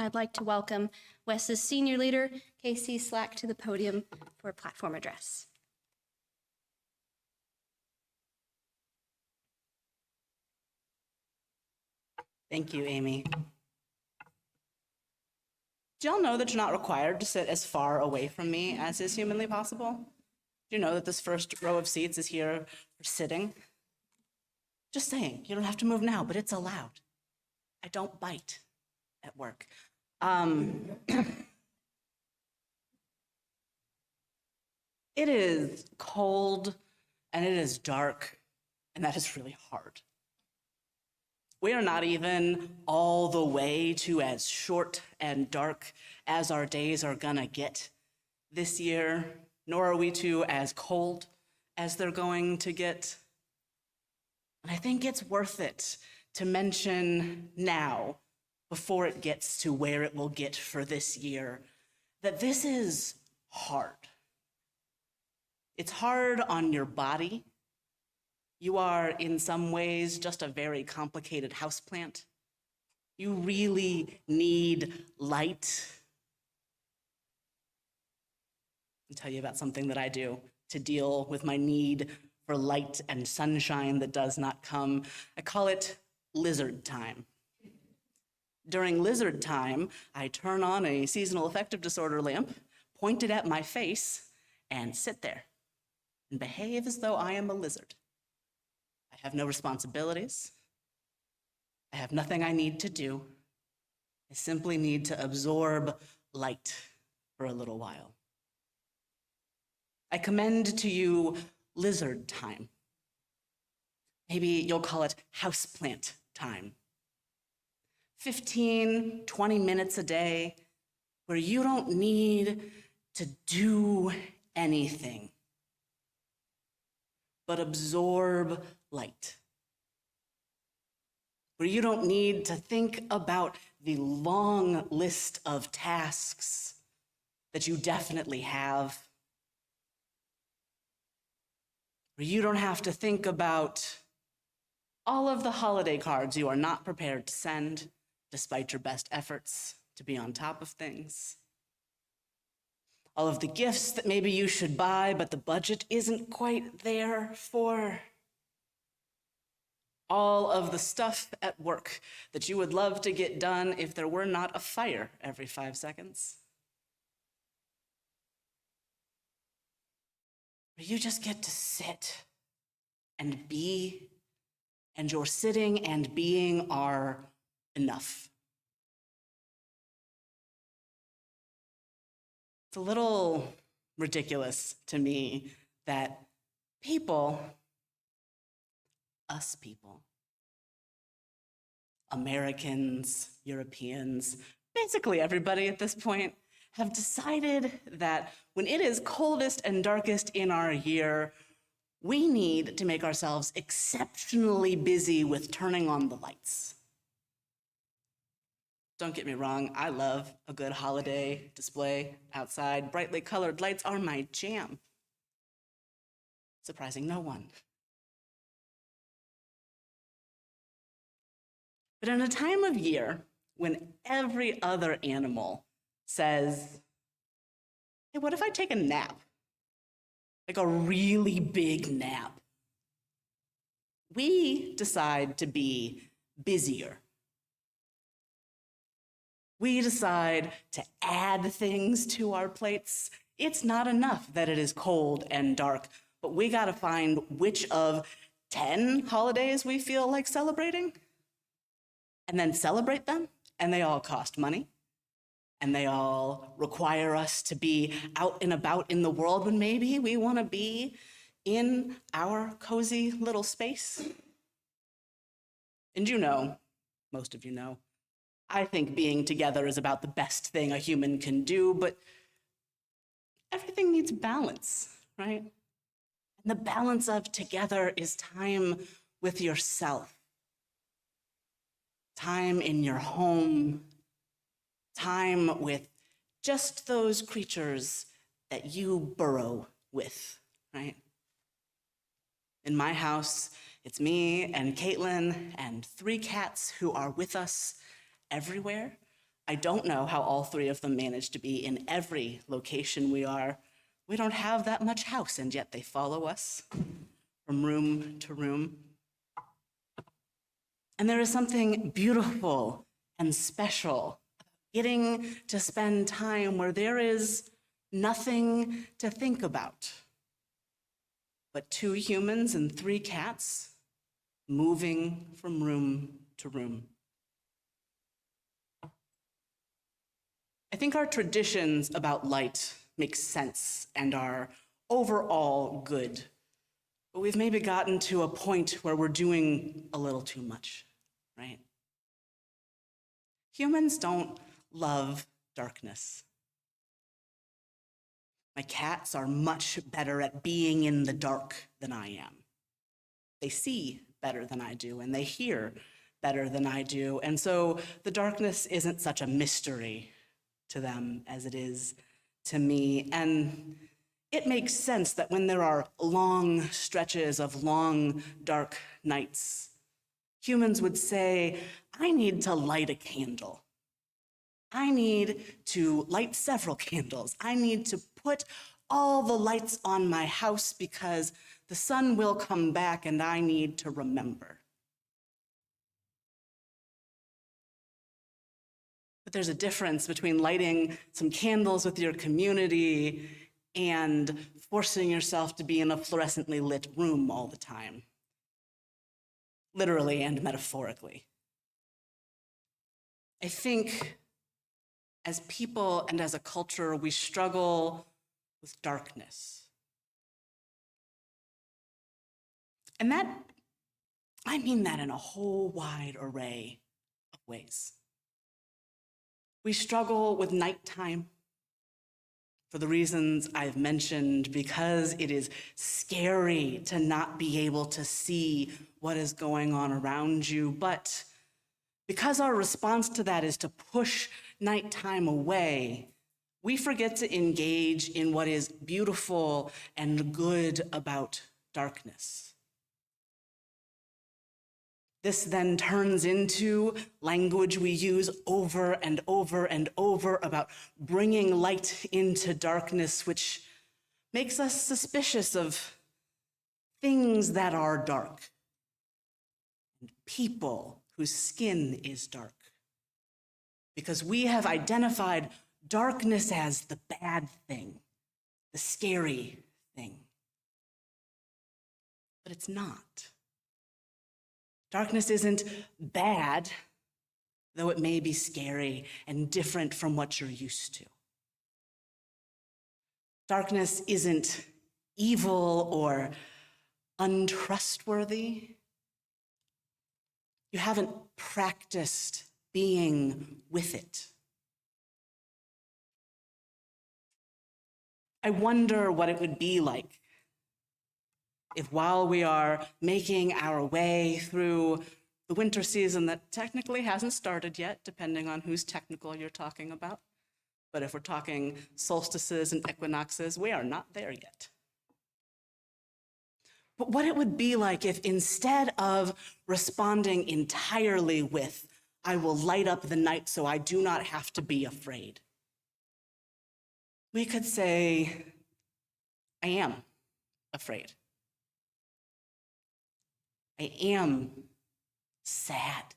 I'd like to welcome WES's senior leader, Casey Slack, to the podium for a platform address. Thank you, Amy. Do y'all know that you're not required to sit as far away from me as is humanly possible? Do you know that this first row of seats is here for sitting? Just saying, you don't have to move now, but it's allowed. I don't bite at work. It is cold and it is dark, and that is really hard. We are not even all the way to as short and dark as our days are gonna get this year, nor are we to as cold as they're going to get. And I think it's worth it to mention now, before it gets to where it will get for this year, that this is hard. It's hard on your body. You are, in some ways, just a very complicated houseplant. You really need light. I'll tell you about something that I do to deal with my need for light and sunshine that does not come. I call it lizard time. During lizard time, I turn on a seasonal affective disorder lamp, point it at my face, and sit there and behave as though I am a lizard. I have no responsibilities. I have nothing I need to do. I simply need to absorb light for a little while. I commend to you lizard time. Maybe you'll call it houseplant time. 15, 20 minutes a day where you don't need to do anything but absorb light. Where you don't need to think about the long list of tasks that you definitely have. Where you don't have to think about all of the holiday cards you are not prepared to send, despite your best efforts to be on top of things. All of the gifts that maybe you should buy, but the budget isn't quite there for. All of the stuff at work that you would love to get done if there were not a fire every 5 seconds. You just get to sit and be, and your sitting and being are enough. It's a little ridiculous to me that people, us people, Americans, Europeans, basically everybody at this point, have decided that when it is coldest and darkest in our year, we need to make ourselves exceptionally busy with turning on the lights. Don't get me wrong, I love a good holiday display outside. Brightly colored lights are my jam. Surprising no one. But in a time of year when every other animal says, hey, what if I take a nap? Like a really big nap. We decide to be busier. We decide to add things to our plates. It's not enough that it is cold and dark, but we gotta find which of 10 holidays we feel like celebrating, and then celebrate them, and they all cost money, and they all require us to be out and about in the world when maybe we wanna be in our cozy little space. And you know, most of you know, I think being together is about the best thing a human can do, but everything needs balance, right? And the balance of together is time with yourself, time in your home, time with just those creatures that you burrow with, right? In my house, it's me and Caitlin and 3 cats who are with us everywhere. I don't know how all three of them manage to be in every location we are. We don't have that much house, and yet they follow us from room to room. And there is something beautiful and special about getting to spend time where there is nothing to think about but two humans and three cats moving from room to room. I think our traditions about light make sense and are overall good, but we've maybe gotten to a point where we're doing a little too much, right? Humans don't love darkness. My cats are much better at being in the dark than I am. They see better than I do, and they hear better than I do, and so the darkness isn't such a mystery to them as it is to me. And it makes sense that when there are long stretches of long, dark nights, humans would say, I need to light a candle. I need to light several candles. I need to put all the lights on my house because the sun will come back and I need to remember. But there's a difference between lighting some candles with your community and forcing yourself to be in a fluorescently lit room all the time, literally and metaphorically. I think as people and as a culture, we struggle with darkness. And I mean that in a whole wide array of ways. We struggle with nighttime for the reasons I've mentioned, because it is scary to not be able to see what is going on around you. But because our response to that is to push nighttime away, we forget to engage in what is beautiful and good about darkness. This then turns into language we use over and over and over about bringing light into darkness, which makes us suspicious of things that are dark and people whose skin is dark, because we have identified darkness as the bad thing, the scary thing. But it's not. Darkness isn't bad, though it may be scary and different from what you're used to. Darkness isn't evil or untrustworthy. You haven't practiced being with it. I wonder what it would be like if, while we are making our way through the winter season that technically hasn't started yet, depending on whose technical you're talking about, but if we're talking solstices and equinoxes, we are not there yet. But what it would be like if, instead of responding entirely with, I will light up the night so I do not have to be afraid, we could say, I am afraid. I am sad.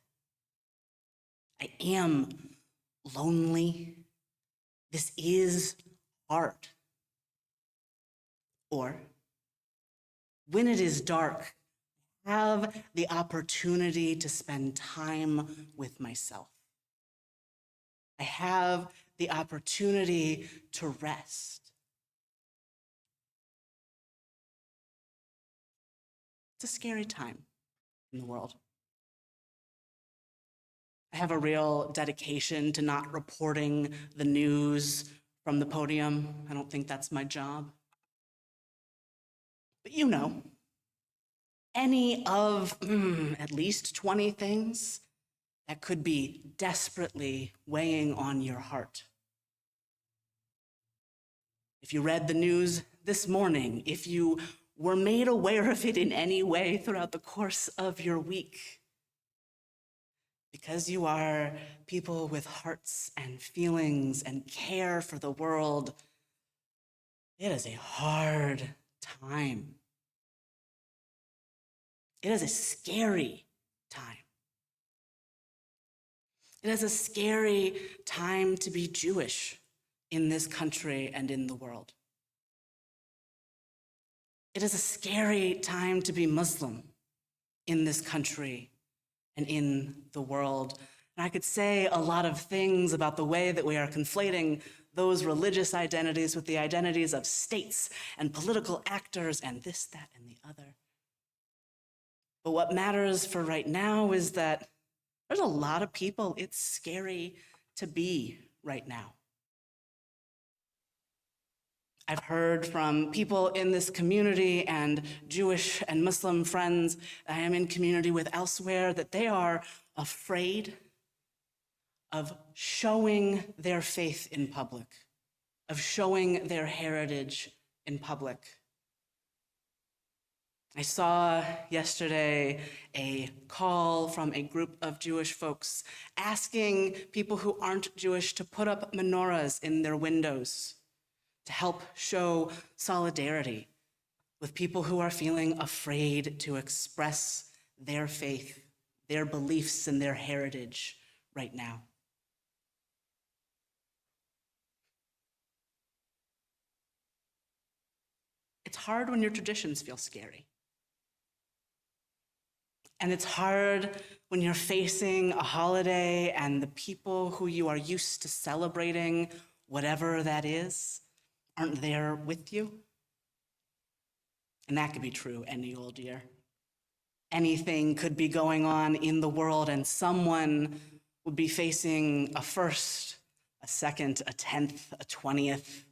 I am lonely. This is hard. Or, when it is dark, have the opportunity to spend time with myself. I have the opportunity to rest. It's a scary time in the world. I have a real dedication to not reporting the news from the podium. I don't think that's my job. But you know, any of at least 20 things that could be desperately weighing on your heart. If you read the news this morning, if you were made aware of it in any way throughout the course of your week, because you are people with hearts and feelings and care for the world, it is a hard time. It is a scary time. It is a scary time to be Jewish in this country and in the world. It is a scary time to be Muslim in this country and in the world. And I could say a lot of things about the way that we are conflating those religious identities with the identities of states and political actors and this, that, and the other. But what matters for right now is that there's a lot of people it's scary to be right now. I've heard from people in this community and Jewish and Muslim friends I am in community with elsewhere that they are afraid of showing their faith in public, of showing their heritage in public. I saw yesterday a call from a group of Jewish folks asking people who aren't Jewish to put up menorahs in their windows to help show solidarity with people who are feeling afraid to express their faith, their beliefs, and their heritage right now. It's hard when your traditions feel scary. And it's hard when you're facing a holiday and the people who you are used to celebrating, whatever that is, aren't there with you. And that could be true any old year. Anything could be going on in the world and someone would be facing a first, a second, a 10th, a 20th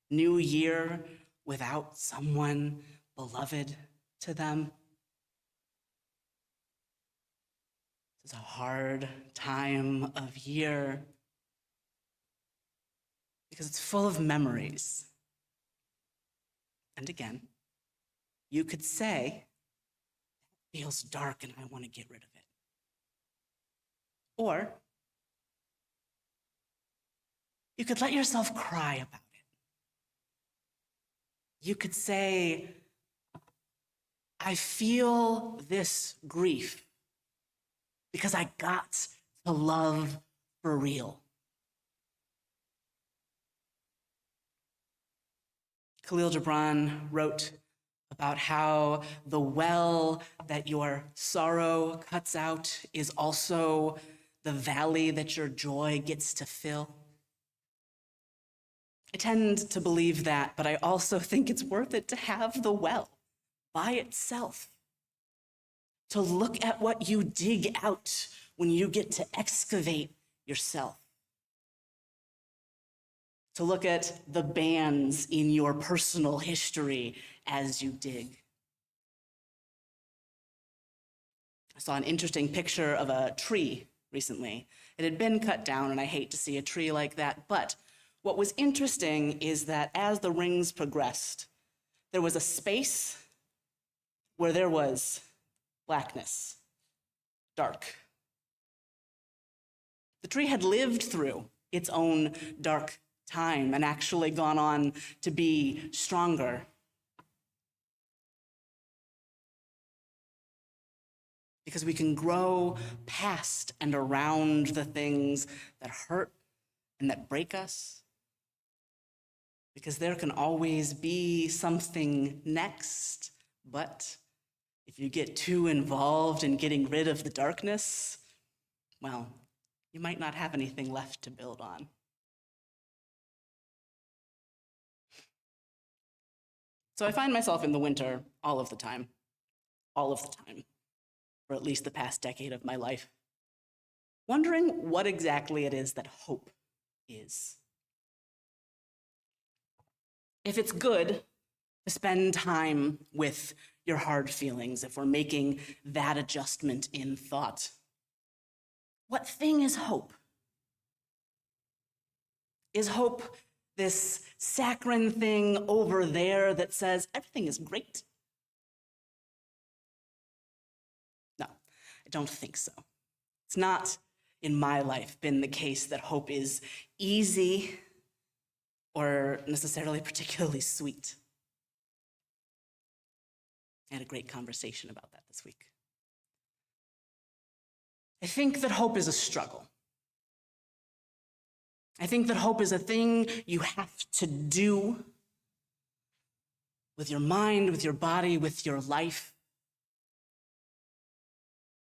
new year without someone beloved to them. It's a hard time of year because it's full of memories. And again, you could say, it feels dark and I want to get rid of it. Or you could let yourself cry about it. You could say, I feel this grief because I got to love for real. Khalil Gibran wrote about how the well that your sorrow cuts out is also the valley that your joy gets to fill. I tend to believe that, but I also think it's worth it to have the well by itself. To look at what you dig out when you get to excavate yourself. To look at the bands in your personal history as you dig. I saw an interesting picture of a tree recently. It had been cut down, and I hate to see a tree like that, but what was interesting is that as the rings progressed, there was a space where there was blackness, dark. The tree had lived through its own dark time and actually gone on to be stronger. Because we can grow past and around the things that hurt and that break us. Because there can always be something next, but if you get too involved in getting rid of the darkness, well, you might not have anything left to build on. So I find myself in the winter all of the time, for at least the past decade of my life, wondering what exactly it is that hope is. If it's good to spend time with your hard feelings, if we're making that adjustment in thought, what thing is hope? Is hope this saccharine thing over there that says everything is great? No, I don't think so. It's not, in my life, been the case that hope is easy or necessarily particularly sweet. I had a great conversation about that this week. I think that hope is a struggle. I think that hope is a thing you have to do with your mind, with your body, with your life.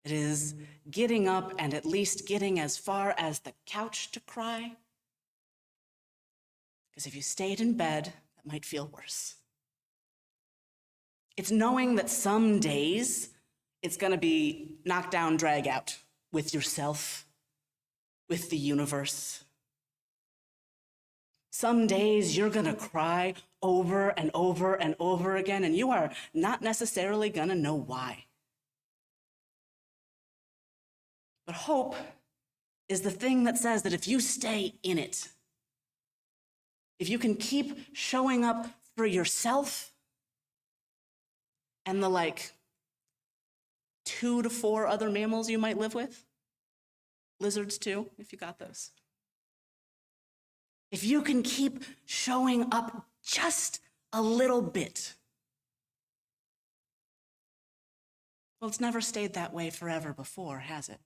It is getting up and at least getting as far as the couch to cry. Because if you stayed in bed, that might feel worse. It's knowing that some days it's going to be knock down, drag out with yourself, with the universe. Some days you're going to cry over and over and over again, and you are not necessarily going to know why. But hope is the thing that says that if you stay in it, if you can keep showing up for yourself and the 2 to 4 other mammals you might live with, lizards too, if you got those. If you can keep showing up just a little bit, well, it's never stayed that way forever before, has it?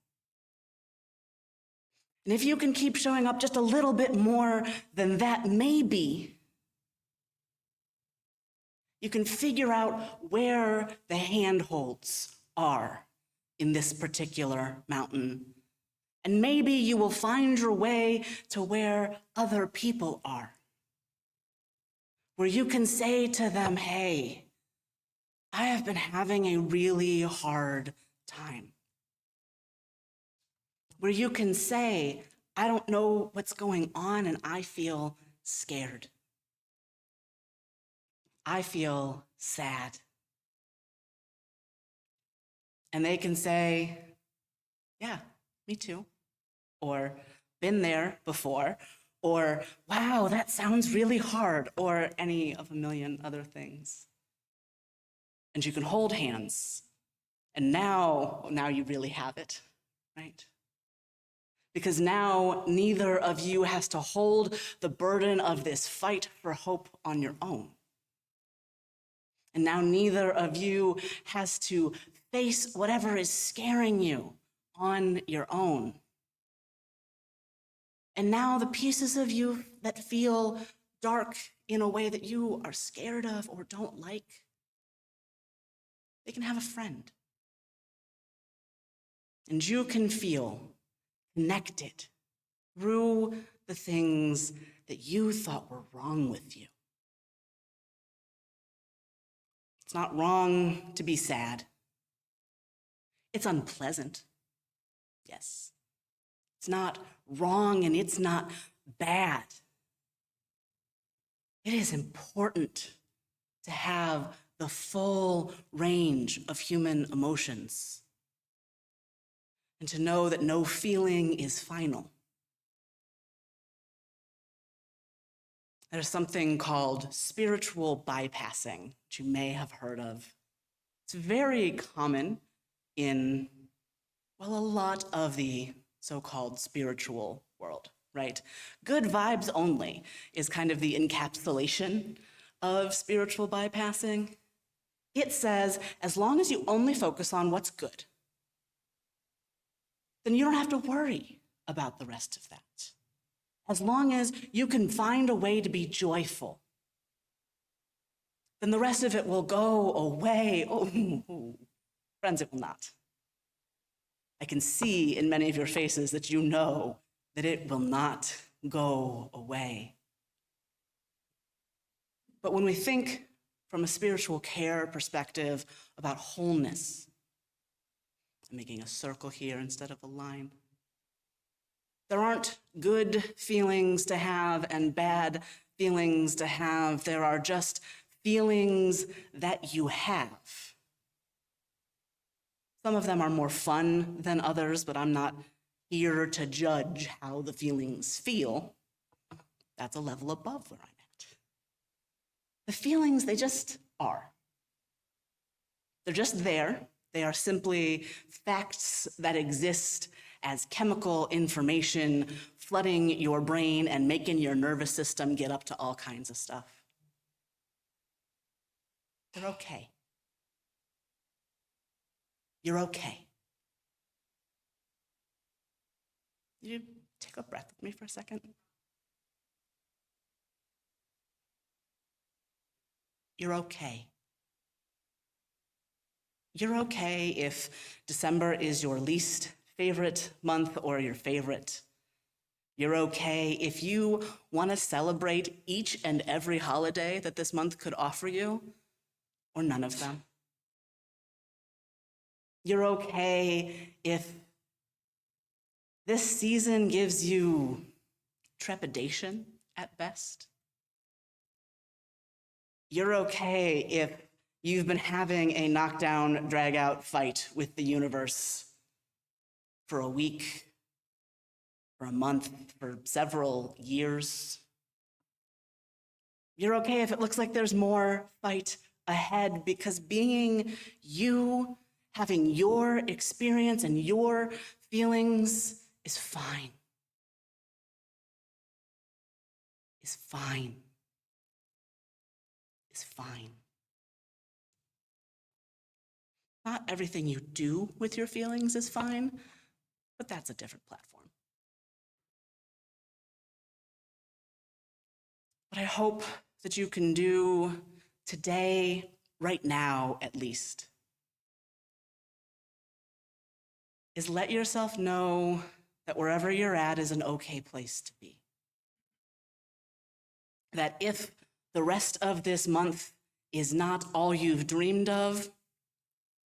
And if you can keep showing up just a little bit more than that, maybe you can figure out where the handholds are in this particular mountain. And maybe you will find your way to where other people are, where you can say to them, hey, I have been having a really hard time. Where you can say, I don't know what's going on and I feel scared. I feel sad. And they can say, yeah, me too. Or been there before. Or, wow, that sounds really hard. Or any of a million other things. And you can hold hands. And now you really have it, right? Because now neither of you has to hold the burden of this fight for hope on your own. And now neither of you has to face whatever is scaring you on your own. And now the pieces of you that feel dark in a way that you are scared of or don't like, they can have a friend. And you can feel connected through the things that you thought were wrong with you. It's not wrong to be sad. It's unpleasant. Yes. It's not wrong and it's not bad. It is important to have the full range of human emotions and to know that no feeling is final. There's something called spiritual bypassing, which you may have heard of. It's very common in, well, a lot of the so-called spiritual world, right? Good vibes only is kind of the encapsulation of spiritual bypassing. It says, as long as you only focus on what's good, then you don't have to worry about the rest of that. As long as you can find a way to be joyful, then the rest of it will go away. Oh, friends, it will not. I can see in many of your faces that you know that it will not go away. But when we think from a spiritual care perspective about wholeness, I'm making a circle here instead of a line. There aren't good feelings to have and bad feelings to have. There are just feelings that you have. Some of them are more fun than others, but I'm not here to judge how the feelings feel. That's a level above where I'm at. The feelings, they just are. They're just there. They are simply facts that exist as chemical information flooding your brain and making your nervous system get up to all kinds of stuff. You're okay. You're okay. You take a breath with me for a second? You're okay. You're okay if December is your least favorite month or your favorite. You're okay if you want to celebrate each and every holiday that this month could offer you, or none of them. You're okay if this season gives you trepidation at best. You're okay if you've been having a knockdown, drag-out fight with the universe for a week, for a month, for several years. You're okay if it looks like there's more fight ahead, because being you, having your experience and your feelings is fine. Is fine. Is fine. Not everything you do with your feelings is fine, but that's a different platform. What I hope that you can do today, right now at least, is let yourself know that wherever you're at is an okay place to be. That if the rest of this month is not all you've dreamed of,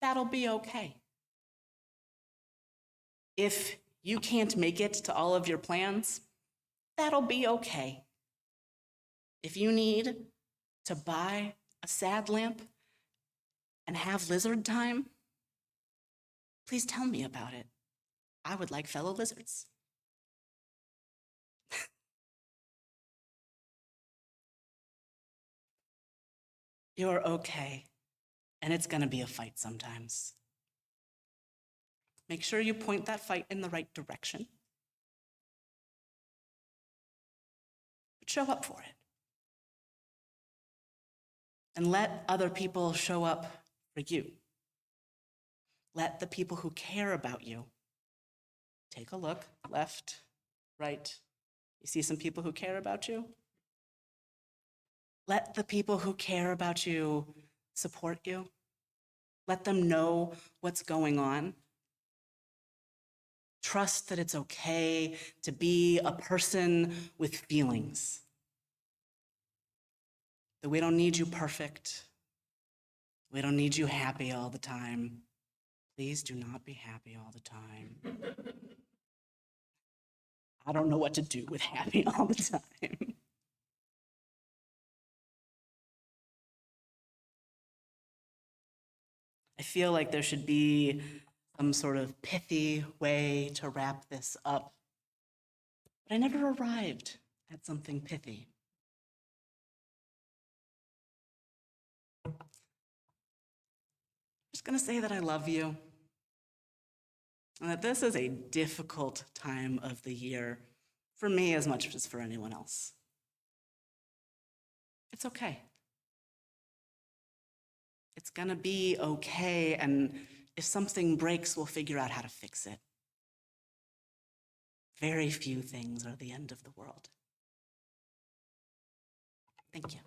that'll be okay. If you can't make it to all of your plans, that'll be okay. If you need to buy a sad lamp and have lizard time, please tell me about it. I would like fellow lizards. You're okay, and it's gonna be a fight sometimes. Make sure you point that fight in the right direction, but show up for it. And let other people show up for you. Let the people who care about you take a look, left, right. You see some people who care about you? Let the people who care about you support you. Let them know what's going on. Trust that it's okay to be a person with feelings. That we don't need you perfect. We don't need you happy all the time. Please do not be happy all the time. I don't know what to do with happy all the time. I feel like there should be some sort of pithy way to wrap this up, but I never arrived at something pithy. I'm just gonna say that I love you, and that this is a difficult time of the year for me as much as for anyone else. It's okay. It's gonna be okay, and if something breaks, we'll figure out how to fix it. Very few things are the end of the world. Thank you.